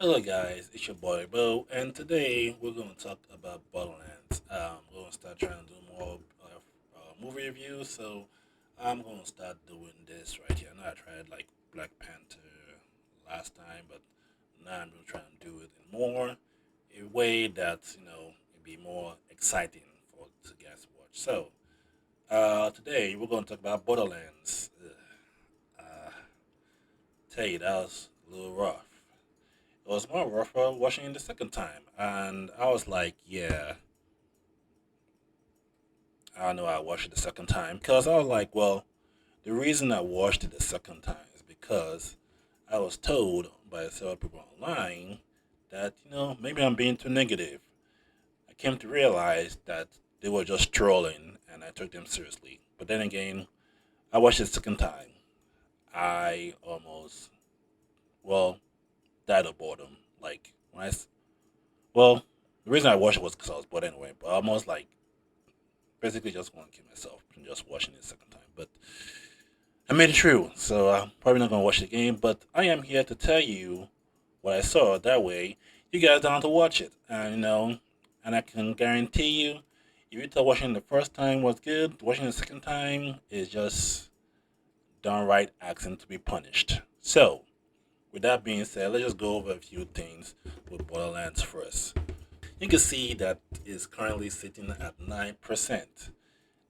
Hello, guys. It's your boy Bo, and today we're going to talk about Borderlands. We're going to start trying to do more movie reviews, so I'm going to start doing this right here. I know I tried like Black Panther last time, but now I'm going to try and do it in more a way that it'd be more exciting for to guys to watch. So today we're going to talk about Borderlands. Tell you that was a little rough. It was more rougher watching it the second time, and I was like, yeah, I know I watched it the second time because I was like, well, the reason I watched it the second time is because I was told by several people online that maybe I'm being too negative. I came to realize that they were just trolling, and I took them seriously. But then again, I watched it the second time. I almost well died of boredom. Like well, the reason I watched it was because I was bored anyway. But I almost like basically just want to kill myself from just watching it a second time. But I made it through, so I'm probably not gonna watch the game. But I am here to tell you what I saw. That way, you guys don't have to watch it, and and I can guarantee you, if you thought watching the first time was good, watching the second time is just downright asking to be punished. So, with that being said, let's just go over a few things with Borderlands first. You can see that it's currently sitting at 9%.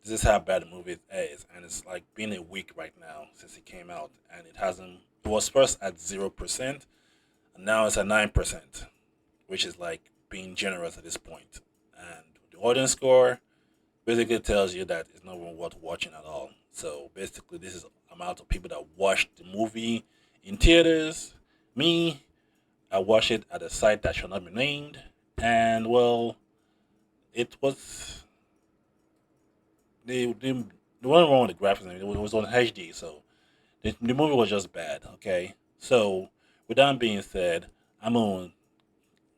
This is how bad the movie is, and it's like been a week right now since it came out, and it hasn't. It was first at 0%, and now it's at 9%, which is like being generous at this point. And the audience score basically tells you that it's not even worth watching at all. So basically, this is the amount of people that watched the movie in theaters. Me, I watched it at a site that should not be named, and well, it was the one wrong with the graphics. It was on HD, so the movie was just bad. Okay, so with that being said, I'm gonna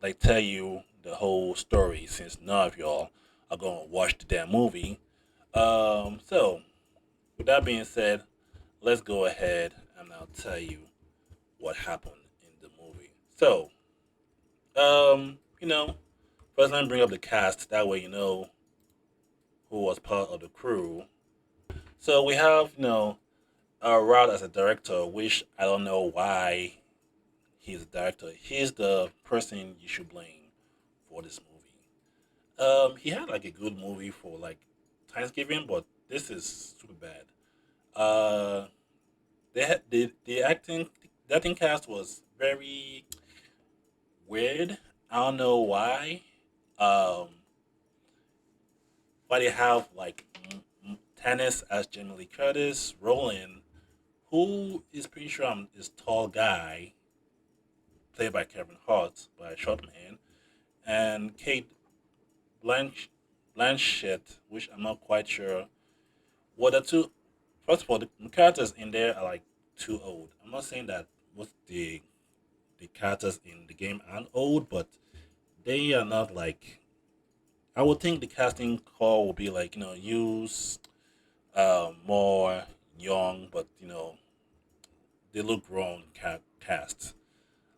like tell you the whole story since none of y'all are gonna watch the damn movie. So with that being said, let's go ahead and I'll tell you what happened in the movie. So, first let me bring up the cast. That way you know who was part of the crew. So we have Rod as a director, which I don't know why he's a director. He's the person you should blame for this movie. He had like a good movie for like Thanksgiving, but this is super bad. Uh, they had the acting cast was very weird. I don't know why. Um, why they have like Tennis as Jamie Lee Curtis, Roland, who is pretty sure I'm this tall guy played by Kevin Hart by a short man, and Kate Blanchett, which I'm not quite sure. What the two? First of all, the characters in there are like too old. I'm not saying that most the characters in the game aren't old, but they are not like. I would think the casting call would be like use more young, but they look grown cast.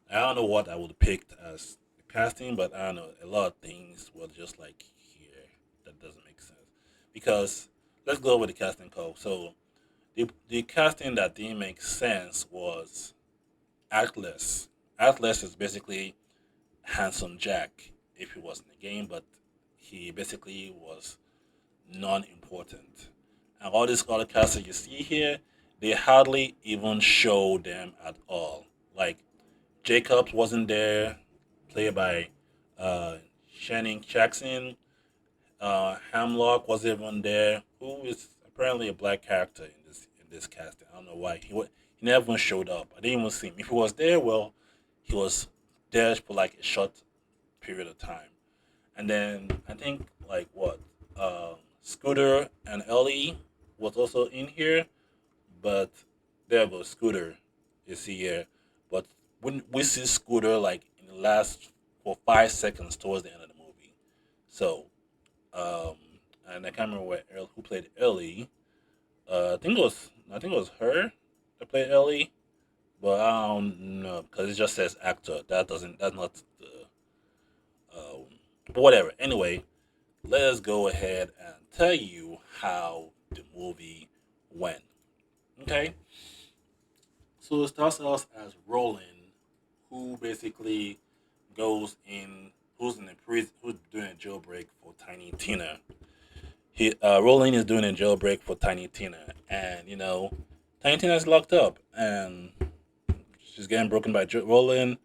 I don't know what I would have picked as the casting, but I don't know. A lot of things were just like here that doesn't make sense. Because let's go with the casting call. So the casting that didn't make sense was Atlas. Atlas is basically handsome Jack if he was in the game, but he basically was non-important. And all these other casters you see here, they hardly even show them at all. Like Jacobs wasn't there, played by uh, Shannon Jackson. Hamlock wasn't even there, who is apparently a black character in this casting. I don't know why he never even showed up. I didn't even see him. If he was there, well, he was there for like a short period of time, and then I think like what Scooter and Ellie was also in here, but there goes Scooter is here. But when we see Scooter like in the last for 5 seconds towards the end of the movie, so um, and I can't remember who played Ellie. I think it was her that played Ellie, but I don't know because it just says actor. That doesn't. That's not the. But whatever. Anyway, let us go ahead and tell you how the movie went. Okay, so it starts us as Roland, who basically goes in, who's in the prison, who's doing a jailbreak for Tiny Tina. Roland is doing a jailbreak for Tiny Tina, and Tiny Tina is locked up, and she's getting broken by Roland.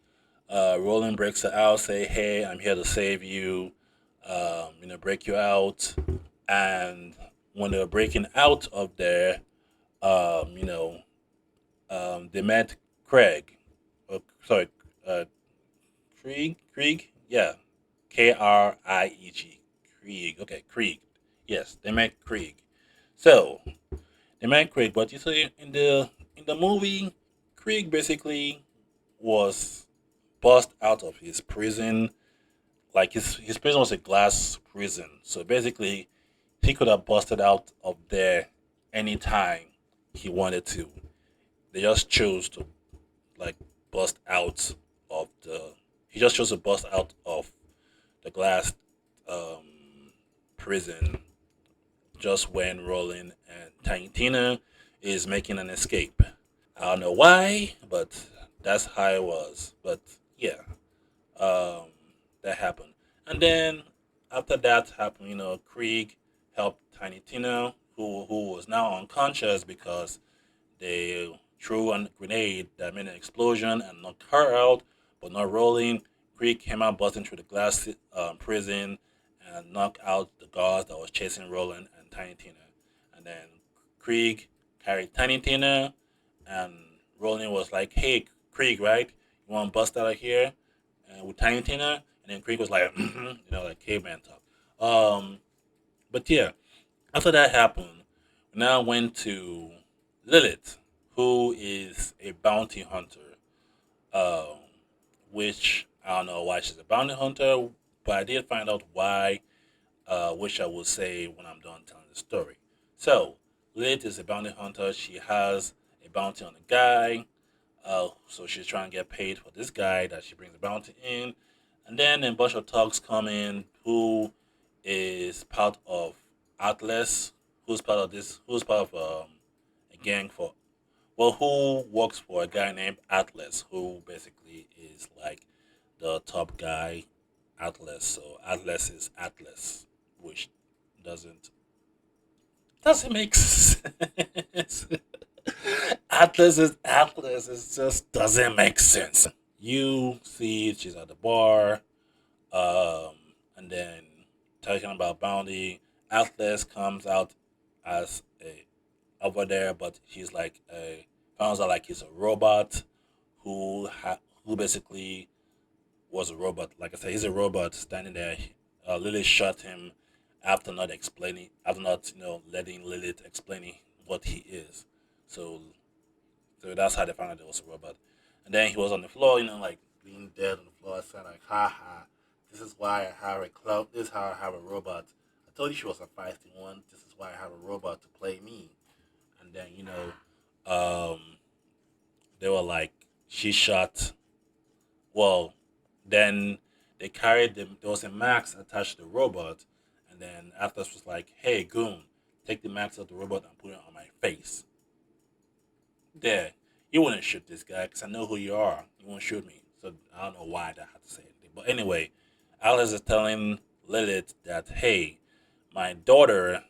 Roland breaks her out, say, "Hey, I'm here to save you. Break you out." And when they were breaking out of there, um, you know, they met Craig. Sorry, uh, Krieg, yeah, Krieg, Krieg. Okay, Krieg. Yes, they met Krieg. So they met Krieg, but you see, in the movie, Krieg basically was bust out of his prison. Like his prison was a glass prison, so basically he could have busted out of there anytime he wanted to. They just chose to like bust out of the. He just chose to bust out of the glass um, prison just when Roland and Tina is making an escape. I don't know why, but that's how it was. But yeah, um, that happened. And then after that happened, Krieg helped Tiny Tina, who was now unconscious because they threw a grenade that made an explosion and knocked her out, but not rolling. Krieg came out busting through the glass prison and knocked out the guards that was chasing Roland and Tiny Tina. And then Krieg carried Tiny Tina, and Roland was like, "Hey, Krieg, right? You want to bust out of here?" And with Tiny Tina, and then Krieg was like, like caveman talk. But yeah, after that happened, we now went to Lilith, who is a bounty hunter, um, which I don't know why she's a bounty hunter, but I did find out why, which I will say when I'm done telling the story. So, Lilith is a bounty hunter. She has a bounty on a guy, so she's trying to get paid for this guy that she brings the bounty in. And then a bunch of thugs come in who is part of Atlas, who's part of a gang for, well, who works for a guy named Atlas, who basically is like the top guy, Atlas. So Atlas is Atlas, which doesn't doesn't make sense. Atlas is Atlas. It just doesn't make sense. You see, she's at the bar, um, and then talking about bounty. Atlas comes out as a over there, but he's like a finds out like he's a robot who basically was a robot. Like I said, he's a robot standing there. Lilith shot him after not letting Lilith explaining what he is. So so that's how they found out it was a robot. And then he was on the floor, like being dead on the floor. I said like, ha ha, this is why I have a club. This is how I have a robot. I told you she was a feisty one. This is why I have a robot to play me. And then they were like, she shot. Well, then they carried them. There was a max attached to the robot, and then Atlas was like, "Hey, goon, take the max of the robot and put it on my face." There, you wouldn't shoot this guy because I know who you are. You won't shoot me. So I don't know why that had to say anything. But anyway, Alice is telling Lilith that, hey, my daughter,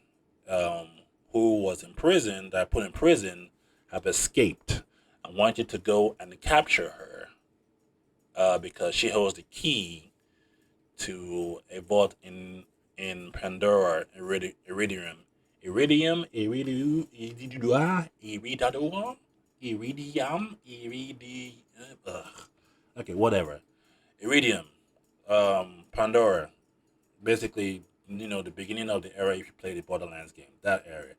um, who was in prison, that I put in prison, have escaped. I want you to go and capture her because she holds the key to a vault in Pandora, Iridium. Okay, whatever. Iridium, Pandora. Basically, the beginning of the era. If you play the Borderlands game, that area.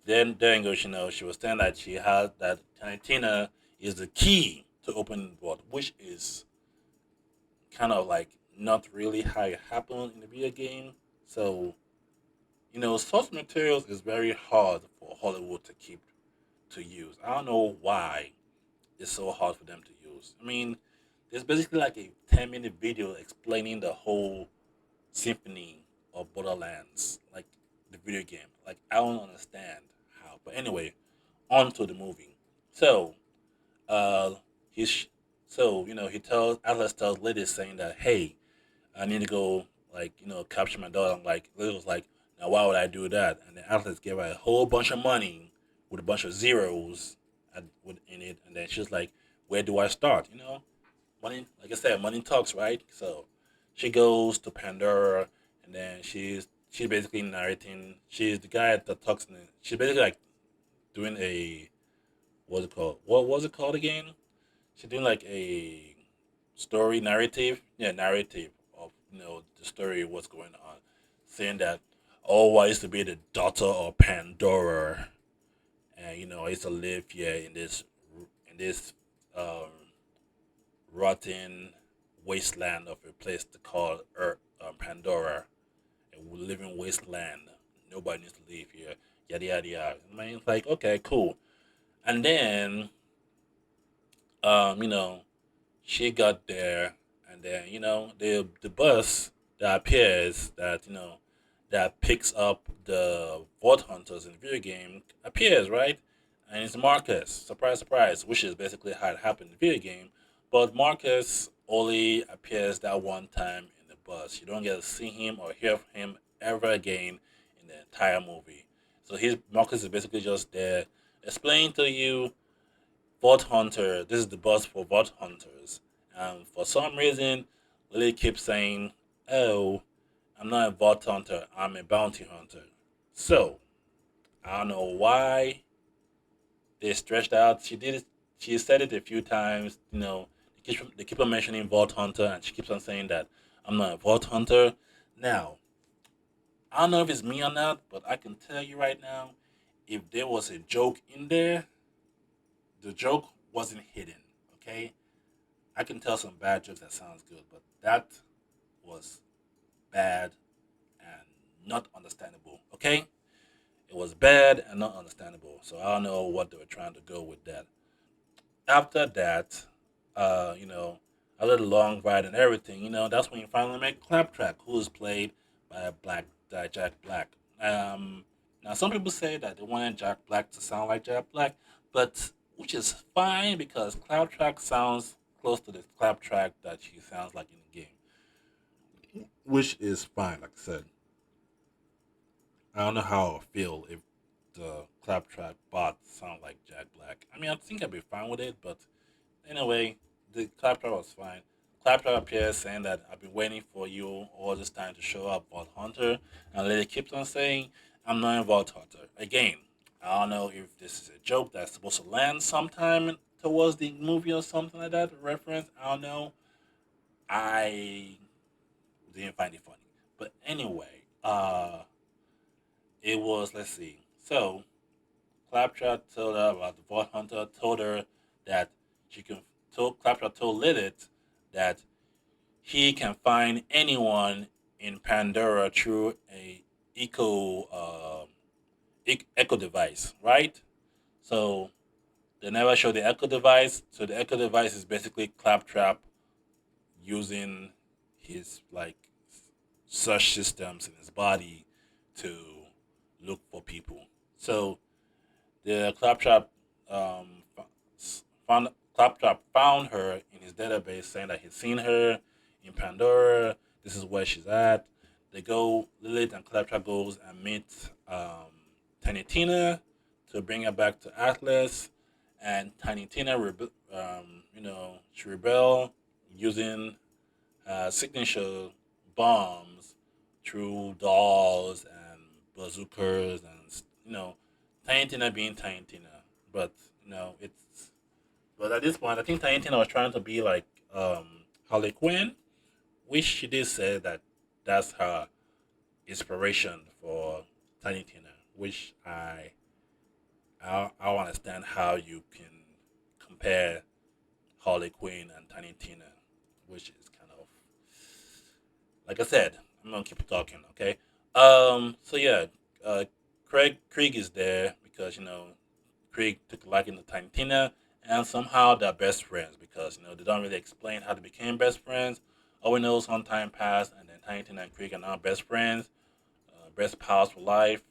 Then goes, she was saying that she had that Tina is the key to open the vault, which is kind of like not really how it happened in the video game. So, source materials is very hard for Hollywood to keep to use. I don't know why is so hard for them to use. I mean, there's basically like a 10-minute video explaining the whole symphony of Borderlands, like the video game. Like I don't understand how. But anyway, on to the movie. So, uh, he's so he tells Atlas tells Lydia saying that, hey, I need to go capture my daughter. I'm like, Lydia was like, now why would I do that? And then Atlas gave her a whole bunch of money with a bunch of zeros in it, and then she's like, where do I start? Money, like I said, money talks, right? So she goes to Pandora, and then she's basically narrating. She's the guy that talks. She's basically like doing a what's it called? What was it called again? She's doing like a story narrative, yeah, narrative of the story, what's going on, saying that oh, I used to be the daughter of Pandora, and I used to live here in this um, rotten wasteland of a place to call Earth, Pandora, a living wasteland. Nobody needs to live here. Yada yada yada. I mean, it's like okay, cool. And then, um, you know, she got there, and then the bus that appears that picks up the vault hunters in the video game appears, right, and it's Marcus. Surprise, surprise, which is basically how it happened in the video game. But Marcus only appears that one time in the bus. You don't get to see him or hear from him ever again in the entire movie. So his Marcus is basically just there explaining to you Vault Hunter. This is the bus for Vault Hunters. And for some reason, Lily keeps saying, "Oh, I'm not a Vault Hunter. I'm a Bounty Hunter." So I don't know why they stretched out. She did it. She said it a few times. They keep on mentioning Vault Hunter, and she keeps on saying that I'm not a Vault Hunter. Now I don't know if it's me or not, but I can tell you right now, if there was a joke in there, the joke wasn't hidden. Okay, I can tell some bad jokes that sounds good, but that was bad and not understandable. Okay, it was bad and not understandable. So I don't know what they were trying to go with that. After that, uh, you know, after the long ride and everything, that's when you finally make Claptrap, who is played by Jack Black. Now some people say that they wanted Jack Black to sound like Jack Black, but which is fine because Claptrap sounds close to the Claptrap that he sounds like in the game, which is fine. Like I said, I don't know how I feel if the Claptrap bot sound like Jack Black. I mean, I think I'd be fine with it, but anyway, the Claptrap was fine. Claptrap appears saying that I've been waiting for you all this time to show up, Vault Hunter. And Lady keeps on saying, I'm not a Vault Hunter. Again, I don't know if this is a joke that's supposed to land sometime towards the movie or something like that, a reference. I don't know. I didn't find it funny. But anyway, it was, let's see. So, Claptrap told her about the Vault Hunter, told her that she can, Claptrap told Lilith that he can find anyone in Pandora through a echo device, right? So they never show the echo device. So the echo device is basically Claptrap using his search systems in his body to look for people. So the Claptrap found her in his database, saying that he's seen her in Pandora. This is where she's at. They go. Lilith and Claptrap goes and meet Tiny Tina to bring her back to Atlas, and Tiny Tina, she rebel using signature bombs through dolls and bazookas and Tiny Tina being Tiny Tina, but it's but at this point I think Tiny Tina was trying to be like Harley Quinn, which she did say that that's her inspiration for Tiny Tina, which I don't understand how you can compare Harley Quinn and Tiny Tina, which is kind of like I said. I'm gonna keep talking, okay? So yeah, uh, Krieg is there because Krieg took a liking to Tiny Tina, and somehow they're best friends because they don't really explain how they became best friends. All we know is some time passed, and then Huntington and Creek are now best friends, best pals for life,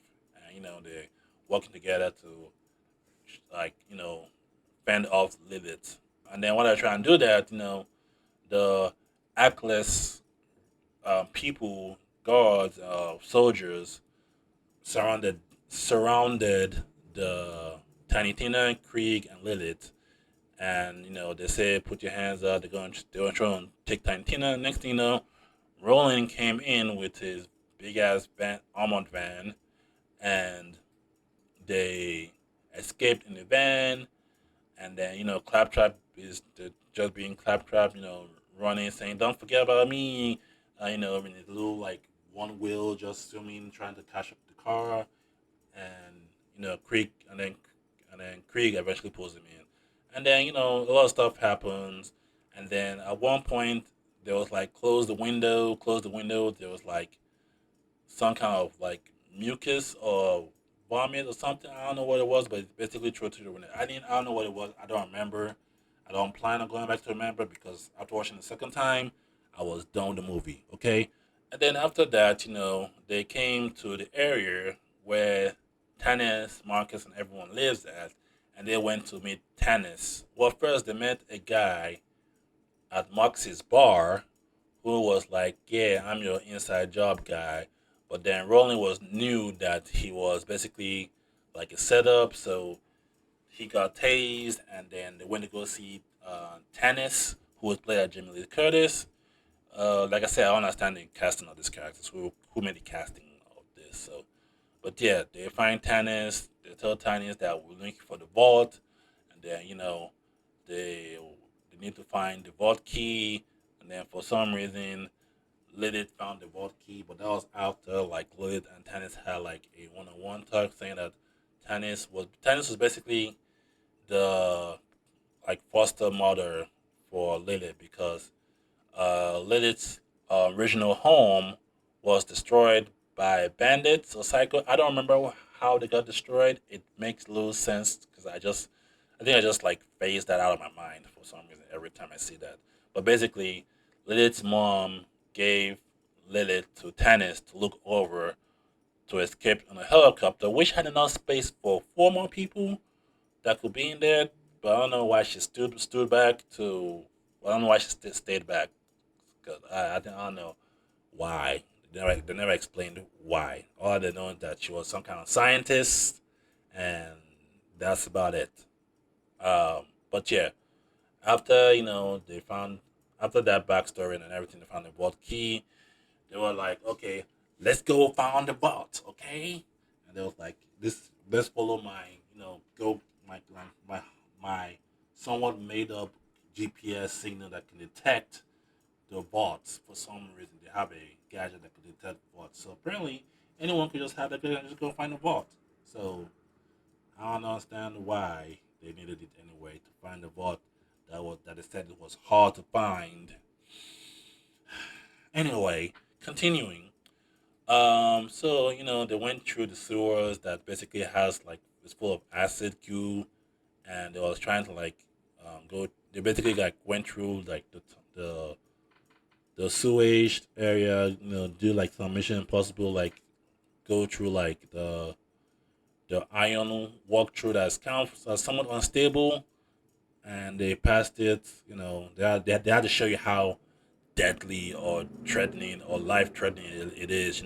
and they're working together to fend off Lilith. And then when I try and do that, the Atlas people, guards, soldiers surrounded the Tiny Tina, Krieg, and Lilith. And they say, "Put your hands up." They're going to try and take Tiny Tina. Next thing you know, Roland came in with his big ass armored van, and they escaped in the van. And then Claptrap is just being Claptrap, running, saying, "Don't forget about me." In his little like one wheel, just swimming, trying to catch up the car, and Krieg, and then Krieg eventually pulls him in, and then a lot of stuff happens, and then at one point there was like close the window. There was like some kind of like mucus or vomit or something. I don't know what it was, but it's basically through to the window. I don't know what it was. I don't remember. I don't plan on going back to remember because after watching the second time, I was done with the movie. Okay, and then after that, they came to the area where Tannis, Marcus, and everyone lives at, and they went to meet Tannis. Well, first they met a guy at Moxie's bar who was like, "Yeah, I'm your inside job guy." But then Roland was knew that he was basically like a setup, so he got tased, and then they went to go see Tannis, who was played by Jamie Lee Curtis. Like I said, I don't understand the casting of these characters. Who made the casting of this? So, but yeah, they find Tannis. They tell Tannis that we're looking for the vault, and then they they need to find the vault key, and then for some reason Lilith found the vault key, but that was after like Lilith and Tannis had like a one-on-one talk, saying that Tannis was basically the like foster mother for Lilith because Lilith's original home was destroyed by bandits or psycho. I don't remember how they got destroyed. It makes little sense because I think I just like phased that out of my mind for some reason every time I see that. But basically, Lilith's mom gave Lilith to Tannis to look over to escape on a helicopter, which had enough space for four more people that could be in there. But I don't know why she stood back to. I don't know why she stayed back. Cause I don't know why. They never explained why. All they know is that she was some kind of scientist, and that's about it. But yeah, after they found after that backstory and everything, they found the vault key. They were like, okay, let's go find the vault, okay? And they was like, this let's follow my go my somewhat made up GPS signal that can detect the vaults. For some reason, they have a gadget that could detect vaults. So apparently, anyone could just have that gadget and just go find a vault. So I don't understand why they needed it anyway to find the vault that they said it was hard to find. Anyway, continuing. So they went through the sewers that basically has like it's full of acid goo, and they was trying to like go. They basically like went through like the sewage area. Do like some Mission Impossible, like go through like the iron walkthrough that's kind of somewhat unstable, and they passed it. They had to show you how deadly or threatening or life threatening it is.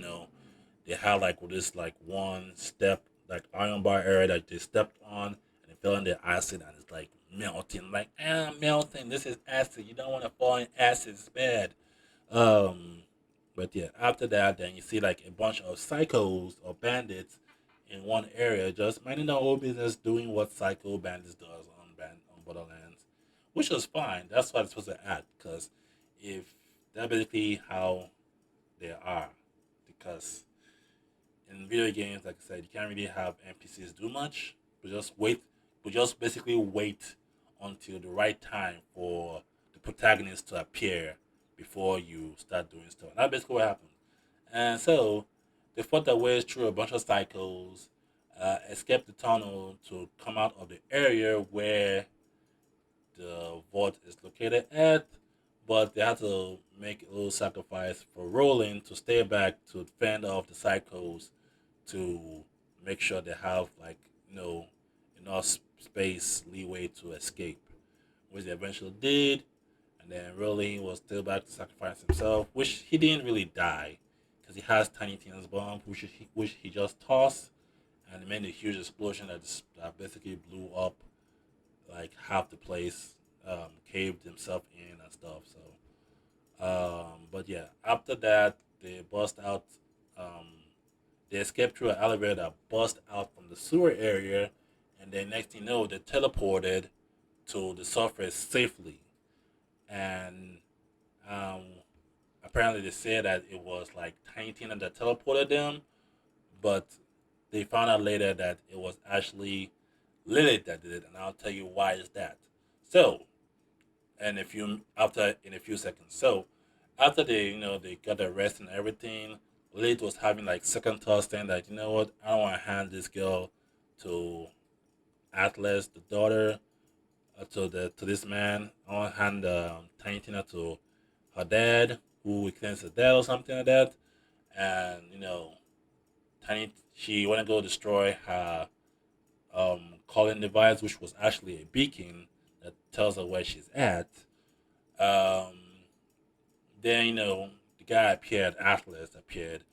They had like this like one step like iron bar area that they stepped on and it fell in the acid and it's like melting like melting. This is acid. You don't want to fall in acid. It's bad. Um, but yeah, after that, then you see like a bunch of psychos or bandits in one area just minding their own business, doing what psycho bandits does on Borderlands, which was fine. That's what it's supposed to act because if that's basically how they are, because in video games, like I said, you can't really have NPCs do much, but just basically wait until the right time for the protagonist to appear before you start doing stuff. And that's basically what happened. And so they fought their way through a bunch of cycles, escaped the tunnel to come out of the area where the vault is located at, but they had to make a little sacrifice for Roland to stay back to fend off the psychos to make sure they have like you know enough space leeway to escape, which they eventually did. And then Roland was still back to sacrifice himself, which he didn't really die because he has Tiny Tina's bomb, which he just tossed, and it made a huge explosion that basically blew up like half the place, caved himself in and stuff. But yeah, after that they bust out. Um, they escaped through an elevator that bust out from the sewer area, and then next thing you know, they teleported to the surface safely. And um, apparently, they said that it was like Tiny Tina that teleported them, but they found out later that it was actually Lilith that did it, and I'll tell you why is that. So, and if you after in a few seconds, so after they got the rest and everything, Lilith was having like second thoughts, saying that you know what, I don't want to hand this girl to Atlas, the daughter, to this man. I want to hand Tiny Tina to her dad, who we claims her dad or something like that, and Tiny she want to go destroy her calling device, which was actually a beacon that tells her where she's at. Um, then the guy appeared, Atlas appeared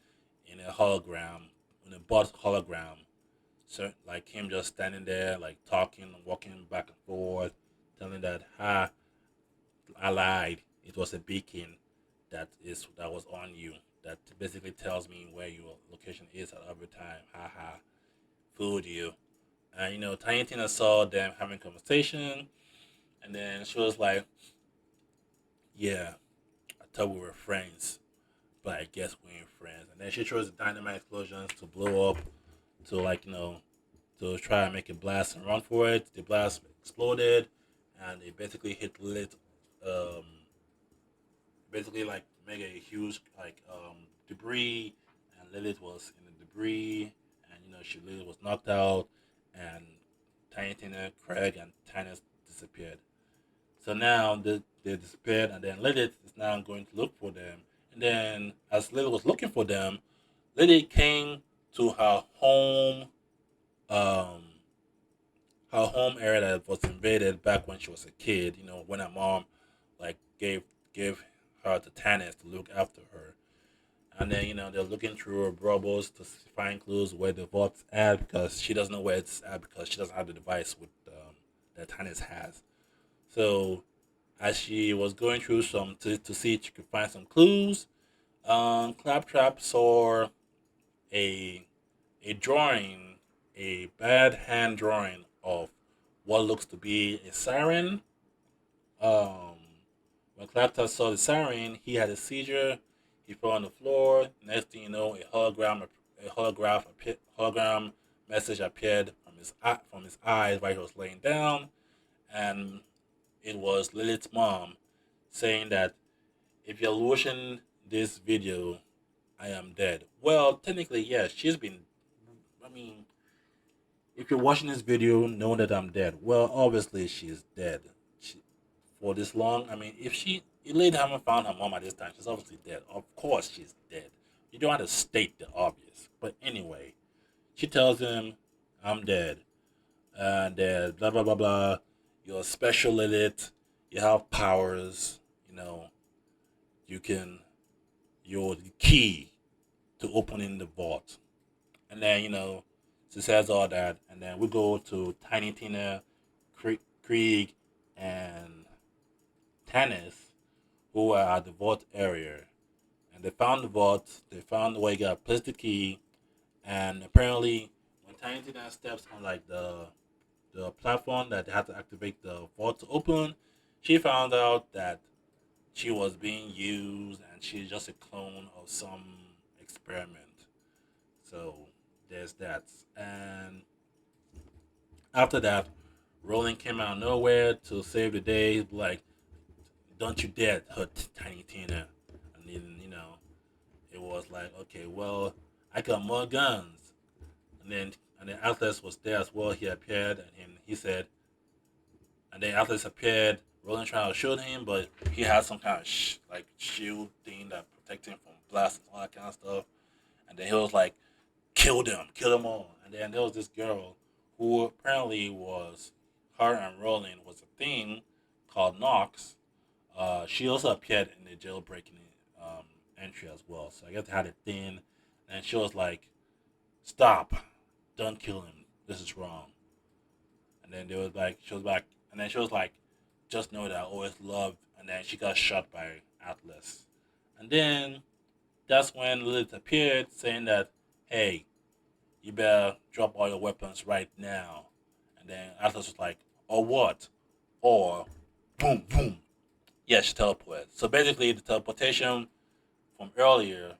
in a hologram, in a bot hologram. So like him just standing there, like talking, walking back and forth, telling that I lied. It was a beacon that was on you. That basically tells me where your location is at every time. Haha, fooled you. And Tiny Tina saw them having conversation, and then she was like, "Yeah, I thought we were friends, but I guess we ain't friends." And then she throws the dynamite explosions to blow up, to like to try and make a blast and run for it. The blast exploded, and it basically hit Lilith. Um, basically like make a huge like debris, and Lilith was in the debris, and Lilith was knocked out, and Tiny Tina, Craig, and Tannis disappeared. So now they disappeared, and then Lilith is now going to look for them. And then, as Lilith was looking for them, Lilith came to um, her home area that was invaded back when she was a kid. When her mom like gave her to Tannis to look after her. And then they're looking through her bubbles to find clues where the vault's at because she doesn't know where it's at because she doesn't have the device with that Tannis has. So as she was going through some to see if she could find some clues, Claptrap saw a a drawing, a bad hand drawing of what looks to be a siren. Um, when Claptrap saw the siren, he had a seizure. He fell on the floor. Next thing you know, hologram message appeared from his eyes while he was laying down, and it was Lilith's mom saying that if you're watching this video, I am dead. Well, technically, yes, she's been. I mean, if you're watching this video, know that I'm dead. Well, obviously, she's dead. She, for this long, I mean, if Lady haven't found her mom at this time, she's obviously dead. Of course, she's dead. You don't have to state the obvious. But anyway, she tells him, I'm dead. And blah, blah, blah, blah. You're a special Lilith. You have powers. You can, you're the key to opening the vault. And then, she says all that. And then we go to Tiny Tina, Krieg, and Tannis, who are at the vault area. And they found the vault. They found where you got placed the key. And apparently, when Tiny Tina steps on like the platform that they had to activate the vault to open, she found out that she was being used and she's just a clone of some experiment. So there's that. And after that, Roland came out of nowhere to save the day. Like, don't you dare hurt Tiny Tina. And then, it was like, okay, well, I got more guns. And then Atlas was there as well. He appeared and he said, And then Atlas appeared. Roland trying to shoot him, but he had some kind of like shield thing that protected him from blasts and all that kind of stuff. And then he was like, kill them all. And then there was this girl who apparently was her and Roland was a thing called Nox. She also appeared in the jailbreaking um, entry as well. So I guess they had a thing, and she was like, "Stop! Don't kill him. This is wrong." And then they was like, she was like, and then she was like, "Just know that I always loved." And then she got shot by Atlas. And then that's when Lilith appeared, saying that, "Hey, you better drop all your weapons right now." And then Atlas was like, "Or what?" Or boom, boom. Yeah, she teleported. So basically, the teleportation from earlier,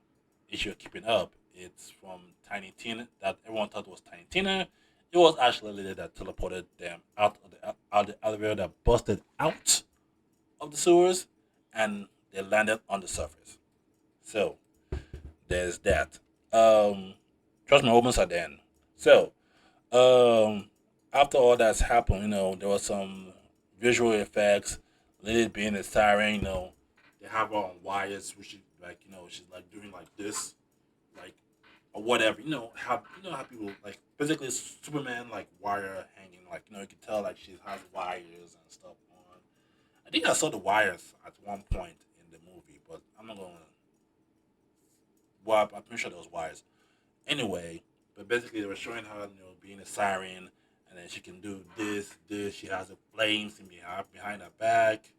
if you're keeping up, it's from Tiny Tina that everyone thought was Tiny Tina. It was actually Lily that teleported them out of the elevator that busted out of the sewers, and they landed on the surface. So there's that. Um, Trust my moments are then. So um, after all that's happened, there was some visual effects. Lily being a siren, they have her on wires, which is like, she's like doing like this, like or whatever. How people like basically Superman like wire hanging, like you can tell like she has wires and stuff on. I think I saw the wires at one point in the movie, but I'm not gonna. Well, I'm pretty sure there was wires. Anyway, but basically they were showing her, being a siren, and then she can do this, this. She has the flames in behind her back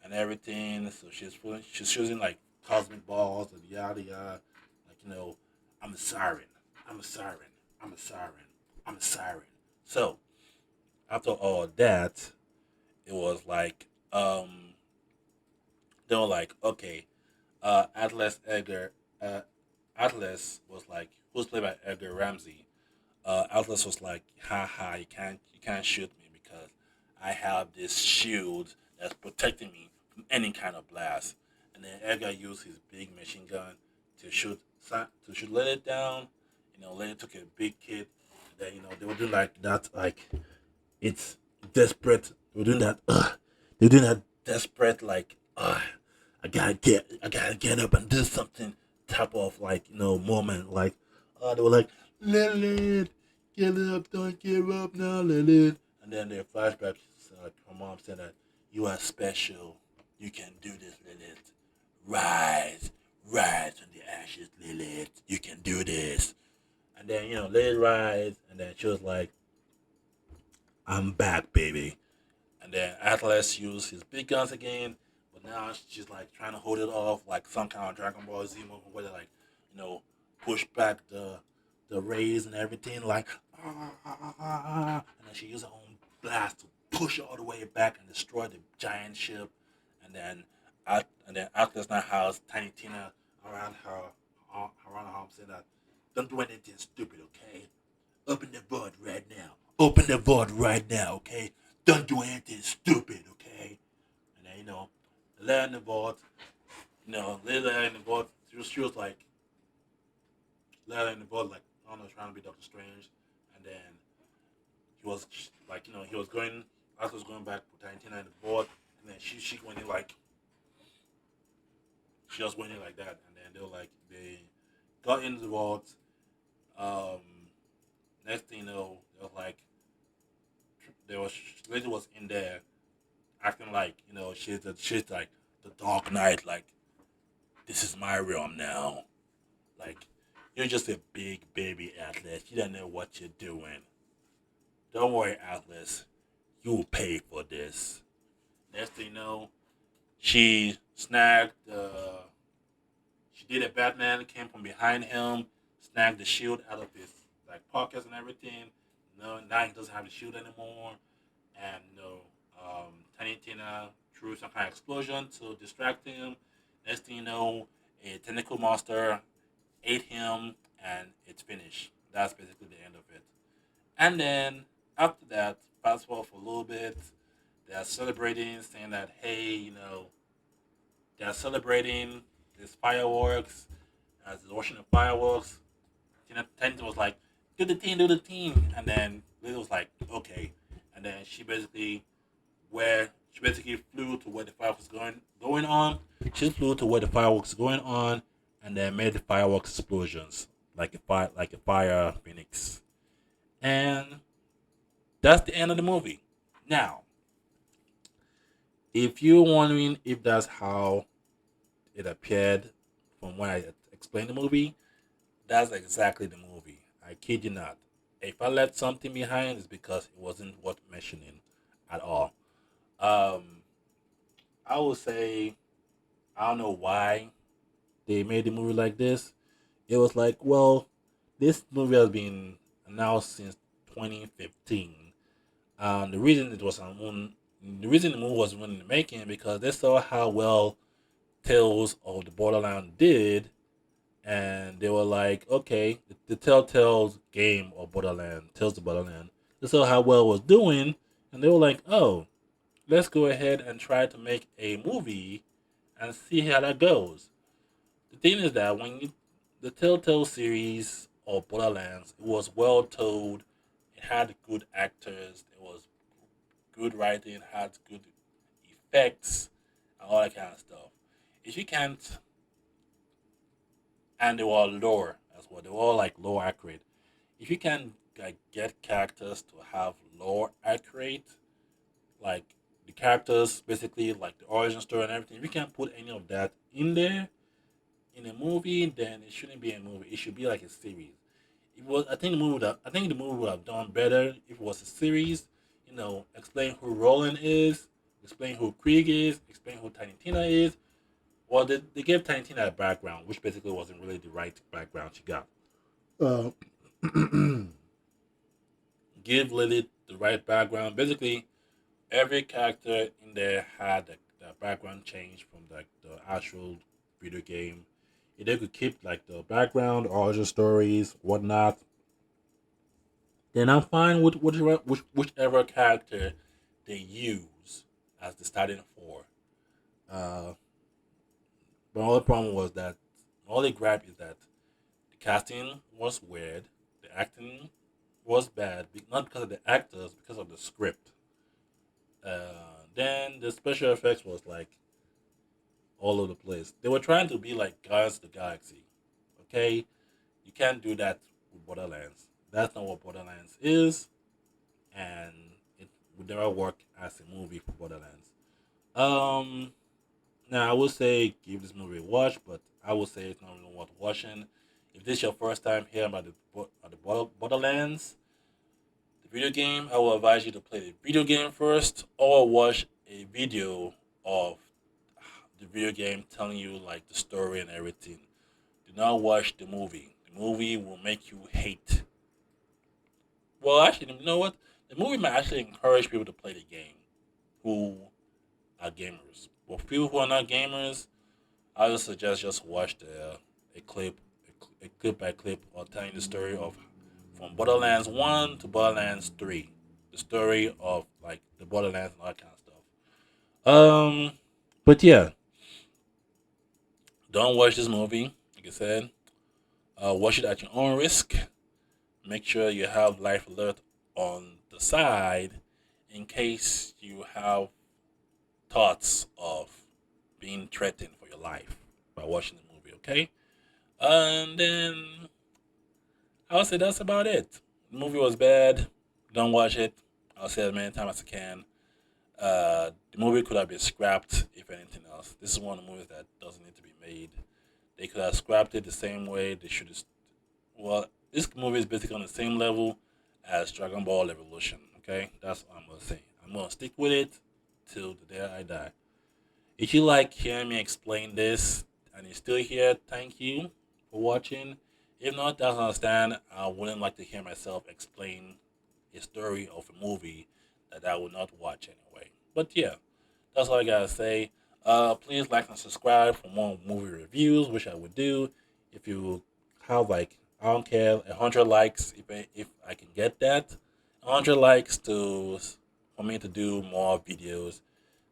and everything. So she's using like cosmic balls and yada yada. Like I'm a siren, I'm a siren, I'm a siren, I'm a siren. So after all that, it was like they were like, okay, Atlas Edgar, Atlas was like, who's played by Edgar Ramsey. Atlas was like, haha, you can't shoot me because I have this shield that's protecting me from any kind of blast. And then Edgar used his big machine gun to shoot let it down. Let it took a big hit. Then they were doing like that, like it's desperate. They were doing that. They're doing that desperate, like I gotta get up and do something type of like moment. Like they were like Lilith, get up, don't give up now, Lilith. And then their flashback, like her mom said that you are special. You can do this, Lilith. Rise, rise from the ashes, Lilith. You can do this. And then Lilith rise, and then she was like, "I'm back, baby." And then Atlas used his big guns again, but now she's like trying to hold it off like some kind of Dragon Ball Z movie where they like, you know, push back the rays and everything, like and then she used her own blast to push it all the way back and destroy the giant ship. And then Atlas now has Tiny Tina around her around her arm saying that don't do anything stupid, okay? Open the vault right now. Open the vault right now, okay? Don't do anything stupid, okay? And then, Leia in the vault, Leia in the vault, she was like, Leia in the vault, like, I don't know, trying to be Doctor Strange. And then he was, like, he was going, Arthur was going back with Tarantino in the vault. And then she went in, like, she just went in like that. And then they got into the vault. Um, Next thing you know, they was like, there was lady was in there acting like she's like the Dark Knight, like this is my realm now. Like you're just a big baby Atlas. You don't know what you're doing. Don't worry, Atlas. You will pay for this. Next thing you know, she snagged she did a Batman came from behind him, snagged the shield out of his like pockets and everything. No, now he doesn't have the shield anymore. And Tiny Tina threw some kind of explosion to distract him. Next thing you know, a tentacle monster ate him, and it's finished. That's basically the end of it. And then after that, fast forward for a little bit, they're celebrating, saying that hey, they're celebrating this fireworks. As they're watching the fireworks, Tina was like, do the team," and then Lily was like, okay, and then she basically where she basically flew to where the fireworks going on. She flew to where the fireworks going on, and then made the fireworks explosions like a fire phoenix. And that's the end of the movie. Now, if you're wondering if that's how it appeared from when I explained the movie, that's exactly the movie. I kid you not. If I left something behind, it's because it wasn't worth mentioning at all. Um, I would say I don't know why they made the movie like this. It was like, well, this movie has been announced since 2015. The reason it was on, the reason the movie was in the making because they saw how well Tales of the Borderland did, and they were like, okay, the Telltale's game of Borderland, Tales of Borderland, they saw how well it was doing, and they were like, oh, let's go ahead and try to make a movie and see how that goes. The thing is that the Telltale series of Borderlands, it was well told, it had good actors, it was good writing, had good effects, and all that kind of stuff. If you can't, and they were lore as well, they were all like lore accurate. If you can like get characters to have lore accurate, like the characters basically like the origin story and everything, if you can't put any of that in there in a movie, then it shouldn't be a movie. It should be like a series. It was. I think the movie would have done better if it was a series. You know, explain who Roland is, explain who Krieg is, explain who Tiny Tina is. Well, they gave Tiny Tina a background, which basically wasn't really the right background she got. Uh, give Lily the right background. Basically, every character in there had the background change from like the actual video game. If they could keep like the background, origin stories, whatnot, then I'm fine with whichever character they use as the starting four. Uh, but my only problem was that my only gripe is that the casting was weird, the acting was bad, not because of the actors, because of the script. Then the special effects was like all over the place. They were trying to be like Guardians of the Galaxy. Okay, you can't do that with Borderlands. That's not what Borderlands is, and it would never work as a movie for Borderlands. Um, Now I would say give this movie a watch, but I would say it's not really worth watching. If this is your first time hearing about the Borderlands, the video game, I will advise you to play the video game first, or watch a video of the video game telling you like the story and everything. Do not watch the movie. The movie will make you hate. Well, actually, you know what? The movie might actually encourage people to play the game who are gamers. But for people who are not gamers, I would suggest just watch a clip, a clip by clip, or telling the story of from Borderlands 1 to Borderlands 3, the story of like the Borderlands and all that kind of stuff. But yeah, don't watch this movie. Like I said, watch it at your own risk. Make sure you have life alert on the side in case you have thoughts of being threatened for your life by watching the movie. Okay, and then I'll say that's about it. The movie was bad. Don't watch it. I'll say as many times as I can. The movie could have been scrapped if anything else. This is one of the movies that doesn't need to be made. They could have scrapped it the same way they should have. Well, this movie is basically on the same level as Dragon Ball Evolution. Okay, that's what I'm gonna say. I'm gonna stick with it till the day I die. If you like hearing me explain this and you're still here, thank you for watching. If not, that's understand. I wouldn't like to hear myself explain a story of a movie that I would not watch anyway. But yeah, that's all I gotta say. Please like and subscribe for more movie reviews, which I would do. If you have like, I don't care, 100 likes, if I can get that, 100 likes to for me to do more videos.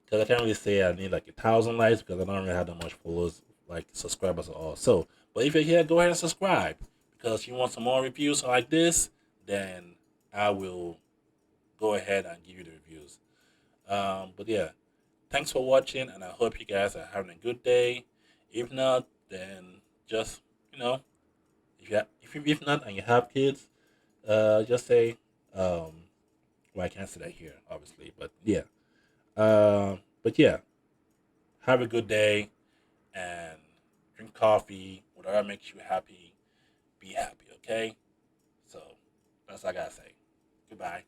Because I can't really say I need like 1,000 likes because I don't really have that much followers, like subscribers at all. So, but if you're here, go ahead and subscribe because you want some more reviews like this, then I will go ahead and give you the reviews. But yeah, thanks for watching, and I hope you guys are having a good day. If not, then just you know, if not, and you have kids, just say, um, well, I can't say that here, obviously, but yeah, but yeah, have a good day and drink coffee, whatever makes you happy. Be happy, okay? So that's all I gotta say. Goodbye.